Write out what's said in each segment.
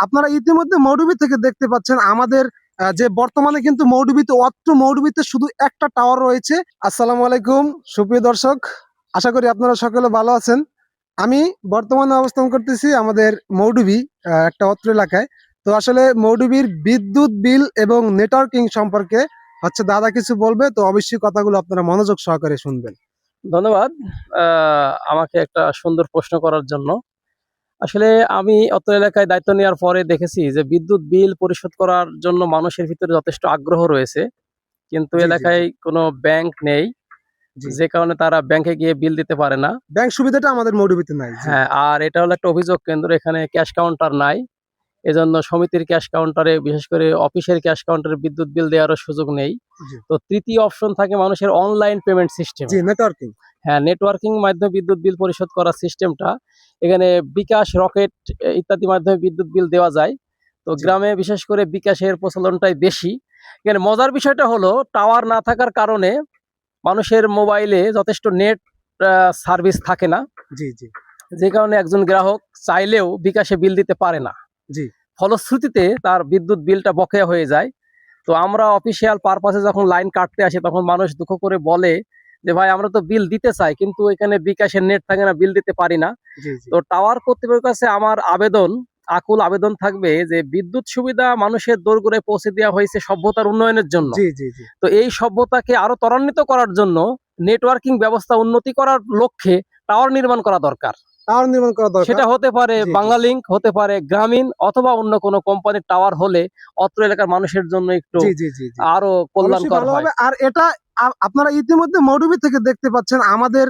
আপনারা ইতিমধ্যে মৌডুবি থেকে দেখতে পাচ্ছেন আমাদের যে বর্তমানে কিন্তু মৌডুবিতে শুধু একটা টাওয়ার রয়েছে। আসসালামু আলাইকুম সুপ্রিয় দর্শক, আশা করি আপনারা সকলে ভালো আছেন। আমি বর্তমানে অবস্থান করতেছি আমাদের মৌডুবি একটা অত্র এলাকায়। তো আসলে মৌডুবির বিদ্যুৎ বিল এবং নেটওয়ার্কিং সম্পর্কে দাদা কিছু বলবে, তো অবশ্যই কথাগুলো আপনারা মনোযোগ সহকারে শুনবেন। ধন্যবাদ আমাকে একটা সুন্দর প্রশ্ন করার জন্য। আসলে আমি অত্র এলাকায় দায়িত্ব নেওয়ার পরে দেখেছি যে বিদ্যুৎ বিল পরিশোধ করার জন্য মানুষের ভিতরে যথেষ্ট আগ্রহ রয়েছে, কিন্তু জি জি এলাকায় জি কোনো ব্যাংক নেই, জি যে কারণে তারা ব্যাংকে গিয়ে বিল দিতে পারে না। ব্যাংক সুবিধাটা আমাদের মৌডুবিতে নাই। জি হ্যাঁ, আর এটা হলো একটা অভিযোগ কেন্দ্র, এখানে ক্যাশ কাউন্টার নাই। এজন্য সমিতির ক্যাশ কাউন্টারে, বিশেষ করে অফিসের ক্যাশ কাউন্টারে বিদ্যুৎ বিল দেওয়ারও সুযোগ নেই। জি তো তৃতীয় অপশন থাকে মানুষের অনলাইন পেমেন্ট সিস্টেম। জি নেটওয়ার্কিং। হ্যাঁ, নেটওয়ার্কিং মাধ্যমে বিদ্যুৎ বিল পরিশোধ করার সিস্টেমটা এখানে বিকাশ, রকেট ইত্যাদি মাধ্যমে বিদ্যুৎ বিল দেওয়া যায়। তো জি গ্রামে বিশেষ করে বিকাশের প্রচলনটাই বেশি। এখানে মজার বিষয়টা হলো টাওয়ার না থাকার কারণে মানুষের মোবাইলে যথেষ্ট নেট সার্ভিস থাকে না, জি জি যে কারণে একজন গ্রাহক চাইলেও বিকাশে বিল দিতে পারে না। জি ফলশ্রুতিতে তার বিদ্যুৎ বিলটা বকেয়া হয়ে যায়। তো আমরা অফিসিয়াল পারপাসে যখন লাইন কাটতে আসি, তখন মানুষ দুঃখ করে বলে যে ভাই, আমরা তো বিল দিতে চাই, কিন্তু এখানে বিকাশের নেট থাকে না, বিল দিতে পারি না। জি জি তো টাওয়ার কর্তৃপক্ষের কাছে আমার আকুল আবেদন থাকবে যে বিদ্যুৎ সুবিধা মানুষের দোরগোড়ায় পৌঁছে দেওয়া হয়েছে সভ্যতার উন্নয়নের জন্য। জি জি জি তো এই সভ্যতাকে আরো ত্বরান্বিত করার জন্য নেটওয়ার্কিং ব্যবস্থা উন্নতি করার লক্ষ্যে টাওয়ার নির্মাণ করা দরকার। টাওয়ার নির্মাণ করা দরকার। সেটা হতে পারে জি জি বাংলালিংক, হতে পারে গ্রামীণ, অথবা অন্য কোনো কোম্পানির টাওয়ার হলে অত্র এলাকার মানুষের জন্য একটু জি জি জি জি আরো অবশ্যই কল্যাণকর ভালো হয়। হবে। আর এটা আপনারা ইতিমধ্যে মৌডুবি থেকে দেখতে পাচ্ছেন আমাদের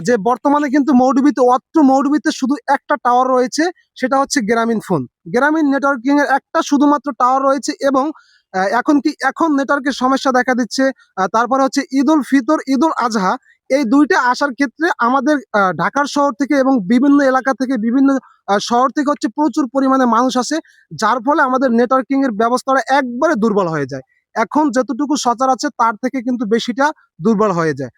যে বর্তমানে কিন্তু মৌডুবিতে শুধু একটা টাওয়ার রয়েছে, সেটা হচ্ছে গ্রামীণ ফোন। গ্রামীণ নেটওয়ার্কিং এর একটা শুধুমাত্র টাওয়ার রয়েছে এবং এখন নেটওয়ার্কের সমস্যা দেখা দিচ্ছে। তারপরে হচ্ছে ঈদ উল ফিতর, ঈদ উল আজহা, এই দুইটা আসার ক্ষেত্রে আমাদের ঢাকার শহর থেকে এবং বিভিন্ন এলাকা থেকে, বিভিন্ন শহর থেকে প্রচুর পরিমাণে মানুষ আসে, যার ফলে আমাদের নেটওয়ার্কিং এর ব্যবস্থাটা একবারে দুর্বল হয়ে যায়। এখন যতটুকু সচরাচর তার থেকে কিন্তু বেশিটা দুর্বল হয়ে যায়।